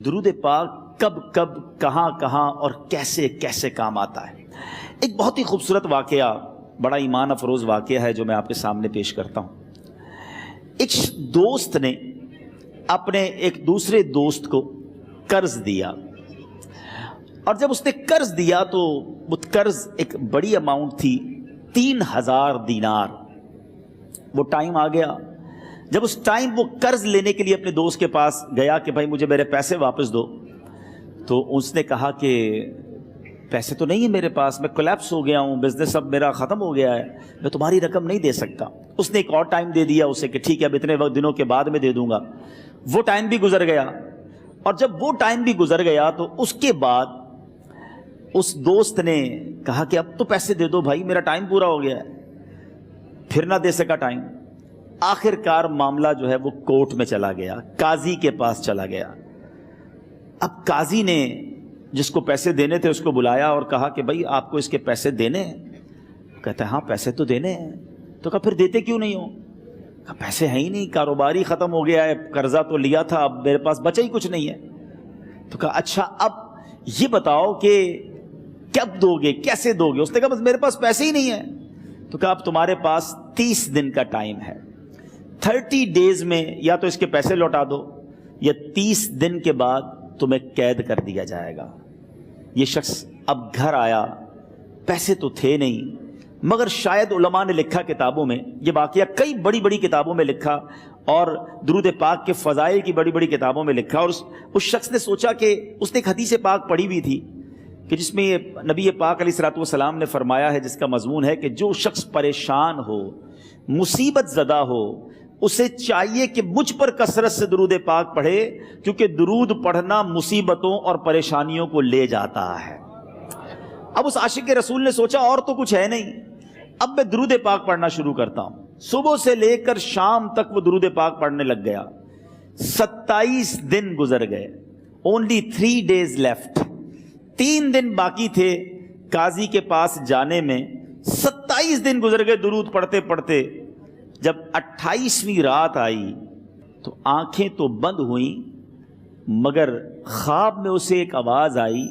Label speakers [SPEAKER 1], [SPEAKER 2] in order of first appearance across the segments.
[SPEAKER 1] درود پاک کب کب کہاں کہاں اور کیسے کیسے کام آتا ہے۔ ایک بہت ہی خوبصورت واقعہ، بڑا ایمان افروز واقعہ ہے جو میں آپ کے سامنے پیش کرتا ہوں۔ ایک دوست نے اپنے ایک دوسرے دوست کو قرض دیا، اور جب اس نے قرض دیا تو وہ قرض ایک بڑی اماؤنٹ تھی، 3000 دینار۔ وہ ٹائم آ گیا جب اس ٹائم وہ قرض لینے کے لیے اپنے دوست کے پاس گیا کہ بھائی مجھے میرے پیسے واپس دو، تو اس نے کہا کہ پیسے تو نہیں ہے میرے پاس، میں کولیپس ہو گیا ہوں، بزنس اب میرا ختم ہو گیا ہے، میں تمہاری رقم نہیں دے سکتا۔ اس نے ایک اور ٹائم دے دیا اسے کہ ٹھیک ہے اب اتنے دنوں کے بعد میں دے دوں گا۔ وہ ٹائم بھی گزر گیا، اور جب وہ ٹائم بھی گزر گیا تو اس کے بعد اس دوست نے کہا کہ اب تو پیسے دے دو بھائی، میرا ٹائم پورا ہو گیا ہے۔ پھر نہ دے سکا ٹائم۔ آخر کار معاملہ جو ہے وہ کورٹ میں چلا گیا، قاضی کے پاس چلا گیا۔ اب قاضی نے جس کو پیسے دینے تھے اس کو بلایا اور کہا کہ بھائی آپ کو اس کے پیسے دینے ہیں؟ کہتا ہے ہاں پیسے تو دینے ہیں۔ تو کہا پھر دیتے کیوں نہیں ہو؟ کہا پیسے ہیں ہی نہیں، کاروبار ہی ختم ہو گیا ہے، قرضہ تو لیا تھا، اب میرے پاس بچا ہی کچھ نہیں ہے۔ تو کہا اچھا اب یہ بتاؤ کہ کب دو گے، کیسے دو گے؟ اس نے کہا بس میرے پاس پیسے ہی نہیں ہیں۔ تو کہا اب تمہارے پاس 30 دن کا ٹائم ہے، 30 ڈیز میں یا تو اس کے پیسے لوٹا دو یا 30 دن کے بعد تمہیں قید کر دیا جائے گا۔ یہ شخص اب گھر آیا، پیسے تو تھے نہیں، مگر شاید علماء نے لکھا کتابوں میں، یہ واقعہ کئی بڑی بڑی کتابوں میں لکھا اور درود پاک کے فضائل کی بڑی بڑی کتابوں میں لکھا، اور اس شخص نے سوچا کہ اس نے ایک حدیث پاک پڑھی ہوئی تھی کہ جس میں نبی پاک علیہ الصلوۃ والسلام نے فرمایا ہے، جس کا مضمون ہے کہ جو شخص پریشان ہو، مصیبت زدہ ہو، اسے چاہیے کہ مجھ پر کثرت سے درود پاک پڑھے، کیونکہ درود پڑھنا مصیبتوں اور پریشانیوں کو لے جاتا ہے۔ اب اس عاشق رسول نے سوچا اور تو کچھ ہے نہیں، اب میں درود پاک پڑھنا شروع کرتا ہوں۔ صبح سے لے کر شام تک وہ درود پاک پڑھنے لگ گیا۔ 27 دن گزر گئے، only 3 days left، 3 دن باقی تھے قاضی کے پاس جانے میں۔ 27 دن گزر گئے درود پڑھتے پڑھتے۔ جب 28ویں رات آئی تو آنکھیں تو بند ہوئیں، مگر خواب میں اسے ایک آواز آئی،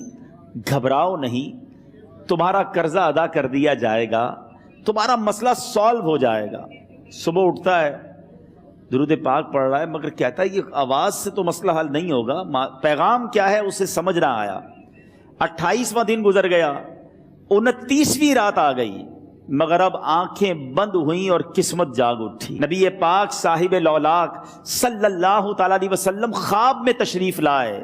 [SPEAKER 1] گھبراؤ نہیں، تمہارا قرضہ ادا کر دیا جائے گا، تمہارا مسئلہ سالو ہو جائے گا۔ صبح اٹھتا ہے، درود پاک پڑھ رہا ہے، مگر کہتا ہے یہ آواز سے تو مسئلہ حل نہیں ہوگا، پیغام کیا ہے اسے سمجھ نہ آیا۔ 28واں دن گزر گیا، 29ویں رات آ گئی، مگر اب آنکھیں بند ہوئیں اور قسمت جاگ اٹھی۔ نبی پاک صاحب لولاک صلی اللہ تعالیٰ علیہ وسلم خواب میں تشریف لائے،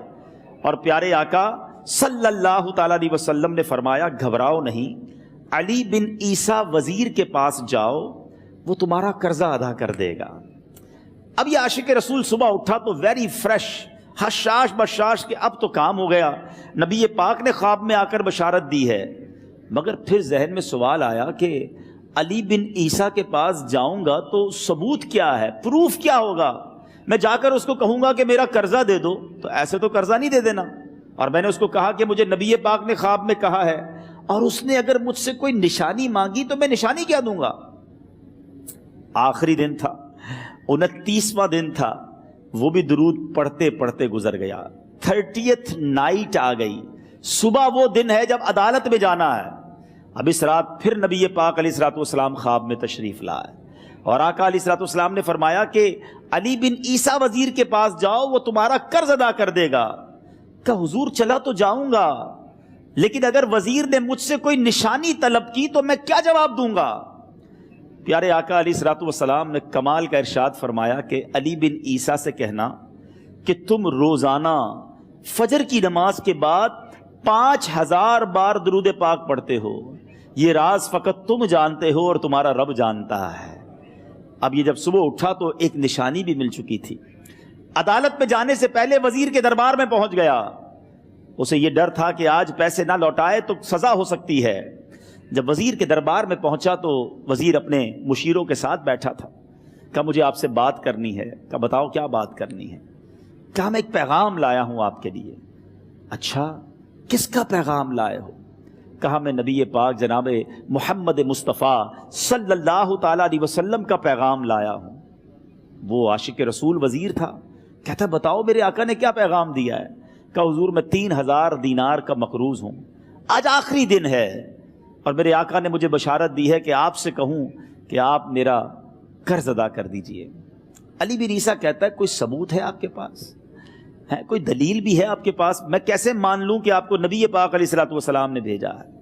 [SPEAKER 1] اور پیارے آقا صلی اللہ تعالیٰ علیہ وسلم نے فرمایا گھبراؤ نہیں، علی بن عیسیٰ وزیر کے پاس جاؤ، وہ تمہارا قرضہ ادا کر دے گا۔ اب یہ عاشق رسول صبح اٹھا تو ویری فریش، حشاش بشاش کہ اب تو کام ہو گیا، نبی پاک نے خواب میں آ کر بشارت دی ہے۔ مگر پھر ذہن میں سوال آیا کہ علی بن عیسیٰ کے پاس جاؤں گا تو ثبوت کیا ہے، پروف کیا ہوگا؟ میں جا کر اس کو کہوں گا کہ میرا قرضہ دے دو تو ایسے تو قرضہ نہیں دے دینا، اور میں نے اس کو کہا کہ مجھے نبی پاک نے خواب میں کہا ہے، اور اس نے اگر مجھ سے کوئی نشانی مانگی تو میں نشانی کیا دوں گا؟ آخری دن تھا، 29واں دن تھا، وہ بھی درود پڑھتے پڑھتے گزر گیا۔ 30th نائٹ آ گئی، صبح وہ دن ہے جب عدالت میں جانا ہے۔ اب اس رات پھر نبی پاک علیہ الصلوۃ والسلام خواب میں تشریف لائے، اور آقا علیہ الصلوۃ والسلام نے فرمایا کہ علی بن عیسیٰ وزیر کے پاس جاؤ، وہ تمہارا قرض ادا کر دے گا۔ کہ حضور چلا تو جاؤں گا، لیکن اگر وزیر نے مجھ سے کوئی نشانی طلب کی تو میں کیا جواب دوں گا؟ پیارے آقا علیہ الصلوۃ والسلام نے کمال کا ارشاد فرمایا کہ علی بن عیسیٰ سے کہنا کہ تم روزانہ فجر کی نماز کے بعد 5000 بار درود پاک پڑھتے ہو، یہ راز فقط تم جانتے ہو اور تمہارا رب جانتا ہے۔ اب یہ جب صبح اٹھا تو ایک نشانی بھی مل چکی تھی۔ عدالت میں جانے سے پہلے وزیر کے دربار میں پہنچ گیا، اسے یہ ڈر تھا کہ آج پیسے نہ لوٹائے تو سزا ہو سکتی ہے۔ جب وزیر کے دربار میں پہنچا تو وزیر اپنے مشیروں کے ساتھ بیٹھا تھا۔ کہا مجھے آپ سے بات کرنی ہے۔ کہا بتاؤ کیا بات کرنی ہے؟ کہا میں ایک پیغام لایا ہوں آپ کے لیے۔ اچھا کس کا پیغام لائے ہو؟ کہا میں نبی پاک جناب محمد مصطفیٰ صلی اللہ تعالیٰ علیہ وسلم کا پیغام لایا ہوں۔ وہ عاشق رسول وزیر تھا، کہتا بتاؤ میرے آقا نے کیا پیغام دیا ہے؟ کہا حضور میں 3000 دینار کا مقروض ہوں، آج آخری دن ہے اور میرے آقا نے مجھے بشارت دی ہے کہ آپ سے کہوں کہ آپ میرا قرض ادا کر دیجئے۔ علی بن عیسیٰ کہتا ہے کوئی ثبوت ہے آپ کے پاس؟ ہے کوئی دلیل بھی ہے آپ کے پاس؟ میں کیسے مان لوں کہ آپ کو نبی پاک علیہ الصلوۃ والسلام نے بھیجا ہے؟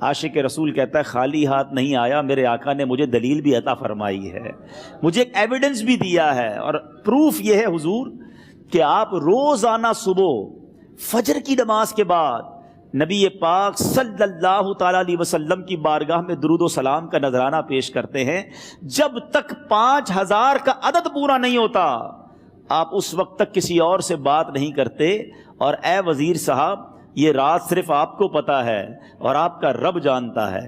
[SPEAKER 1] عاشق رسول کہتا ہے خالی ہاتھ نہیں آیا، میرے آقا نے مجھے دلیل بھی عطا فرمائی ہے، مجھے ایک ایویڈنس بھی دیا ہے، اور پروف یہ ہے حضور کہ آپ روزانہ صبح فجر کی نماز کے بعد نبی پاک صلی اللہ تعالی علیہ وسلم کی بارگاہ میں درود و سلام کا نذرانہ پیش کرتے ہیں۔ جب تک 5000 کا عدد پورا نہیں ہوتا آپ اس وقت تک کسی اور سے بات نہیں کرتے، اور اے وزیر صاحب یہ رات صرف آپ کو پتا ہے اور آپ کا رب جانتا ہے۔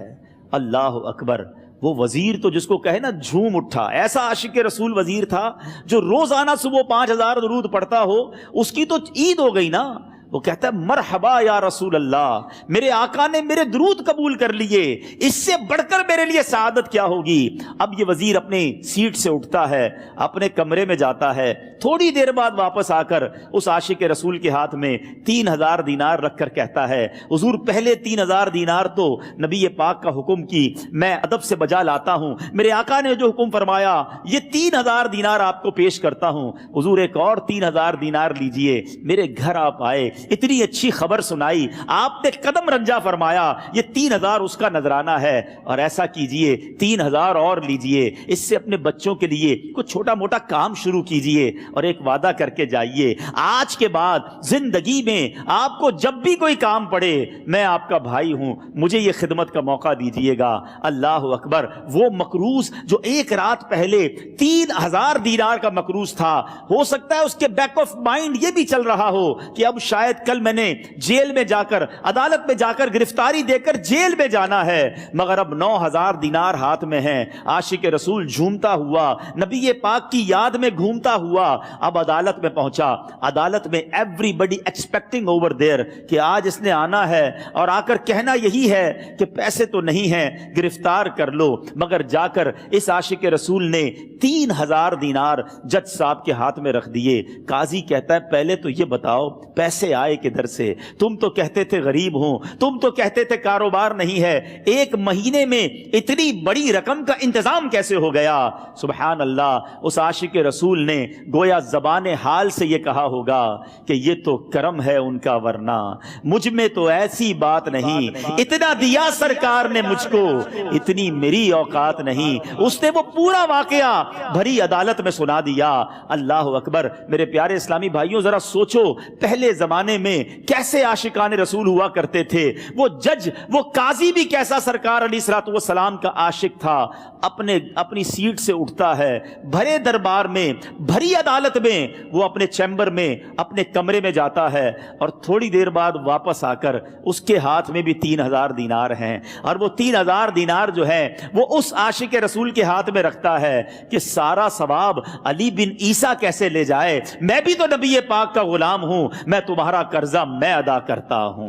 [SPEAKER 1] اللہ اکبر! وہ وزیر تو جس کو کہے نا جھوم اٹھا، ایسا عاشق رسول وزیر تھا جو روزانہ صبح 5000 درود پڑھتا ہو، اس کی تو عید ہو گئی نا۔ وہ کہتا ہے مرحبا یا رسول اللہ، میرے آقا نے میرے درود قبول کر لیے، اس سے بڑھ کر میرے لیے سعادت کیا ہوگی۔ اب یہ وزیر اپنی سیٹ سے اٹھتا ہے، اپنے کمرے میں جاتا ہے، تھوڑی دیر بعد واپس آ کر اس عاشق رسول کے ہاتھ میں 3000 دینار رکھ کر کہتا ہے حضور پہلے 3000 دینار تو نبی پاک کا حکم کی میں ادب سے بجا لاتا ہوں، میرے آقا نے جو حکم فرمایا یہ 3000 دینار آپ کو پیش کرتا ہوں، حضور ایک اور 3000 دینار لیجئے۔ میرے گھر آپ آئے، اتنی اچھی خبر سنائی، آپ نے قدم رنجا فرمایا، یہ 3000 اس کا نذرانہ ہے، اور ایسا کیجئے 3000 اور لیجئے، اس سے اپنے بچوں کے لیے کچھ چھوٹا موٹا کام شروع کیجئے، اور ایک وعدہ کر کے جائیے آج کے بعد زندگی میں آپ کو جب بھی کوئی کام پڑے میں آپ کا بھائی ہوں، مجھے یہ خدمت کا موقع دیجئے گا۔ اللہ اکبر! وہ مقروض جو ایک رات پہلے 3000 دینار کا مقروض تھا، ہو سکتا ہے اس کے بیک آف مائنڈ یہ بھی چل رہا ہو کہ اب شاید کل میں نے جیل میں جا کر عدالت میں جا کر گرفتاری دے کر جیل میں جانا ہے، مگر اب 9000 دینار ہاتھ میں ہیں۔ عاشق رسول جھومتا ہوا نبی پاک کی یاد میں گھومتا ہوا اب عدالت میں پہنچا۔ عدالت میں everybody expecting over there کہ آج اس نے آنا ہے اور آ کر کہنا یہی ہے کہ پیسے تو نہیں ہیں، گرفتار کر لو، مگر جا کر اس عاشق رسول نے 3000 دینار جج صاحب کے ہاتھ میں رکھ دیے۔ قاضی کہتا ہے پہلے تو یہ بتاؤ پیسے آئے کدھر سے؟ تم تو کہتے تھے غریب ہوں، تم تو کہتے تھے کاروبار نہیں ہے، ایک مہینے میں اتنی بڑی رقم کا انتظام کیسے ہو گیا؟ سبحان اللہ! اس عاشق رسول نے گویا زبان حال سے یہ کہا ہوگا کہ یہ تو کرم ہے ان کا، ورنہ مجھ میں تو ایسی بات نہیں، اتنا دیا سرکار نے مجھ کو، اتنی میری اوقات نہیں۔ اس نے وہ پورا واقعہ بھری عدالت میں سنا دیا۔ اللہ اکبر! میرے پیارے اسلامی بھائیوں ذرا سوچو پہلے زمانے میں کیسے عاشقان رسول ہوا کرتے تھے، وہ جج وہ قاضی بھی کیسا سرکار علیہ الصلوۃ والسلام کا عاشق تھا۔ اپنی سیٹ سے اٹھتا ہے، بھرے دربار میں بھری عدالت میں وہ اپنے چیمبر میں اپنے کمرے میں جاتا ہے، اور تھوڑی دیر بعد واپس آ کر اس کے ہاتھ میں بھی 3000 دینار ہیں، اور وہ 3000 دینار جو ہے وہ اس عاشق رسول کے ہاتھ میں رکھتا ہے کہ سارا ثواب علی بن عیسیٰ کیسے لے جائے، میں بھی تو نبی پاک کا غلام ہوں، میں تمہارا قرضہ میں ادا کرتا ہوں۔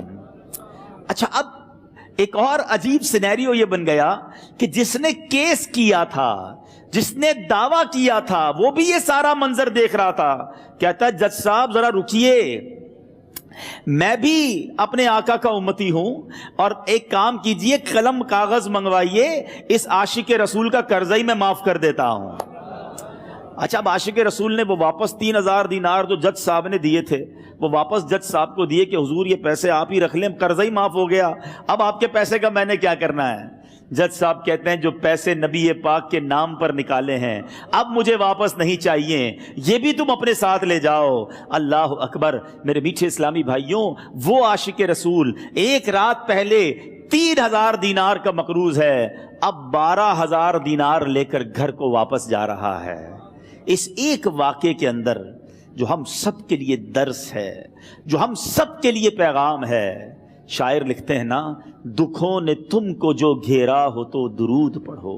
[SPEAKER 1] اچھا، اب ایک اور عجیب سینیریو یہ بن گیا کہ جس نے کیس کیا تھا، جس نے دعویٰ کیا تھا، وہ بھی یہ سارا منظر دیکھ رہا تھا۔ کہتا ہے جج صاحب ذرا رکیے، میں بھی اپنے آقا کا امتی ہوں، اور ایک کام کیجئے قلم کاغذ منگوائیے، اس عاشق رسول کا قرضہ ہی میں معاف کر دیتا ہوں۔ اچھا، اب عاشق رسول نے وہ واپس 3000 دینار جو جج صاحب نے دیے تھے وہ واپس جج صاحب کو دیے کہ حضور یہ پیسے آپ ہی رکھ لیں، قرضہ ہی معاف ہو گیا، اب آپ کے پیسے کا میں نے کیا کرنا ہے؟ جج صاحب کہتے ہیں جو پیسے نبی پاک کے نام پر نکالے ہیں اب مجھے واپس نہیں چاہیے، یہ بھی تم اپنے ساتھ لے جاؤ۔ اللہ اکبر! میرے میٹھے اسلامی بھائیوں، وہ عاشق رسول ایک رات پہلے 3000 دینار کا مقروض ہے، اب 12000 دینار لے کر گھر کو واپس جا رہا ہے۔ اس ایک واقعے کے اندر جو ہم سب کے لیے درس ہے، جو ہم سب کے لیے پیغام ہے، شاعر لکھتے ہیں نا، دکھوں نے تم کو جو گھیرا ہو تو درود پڑھو،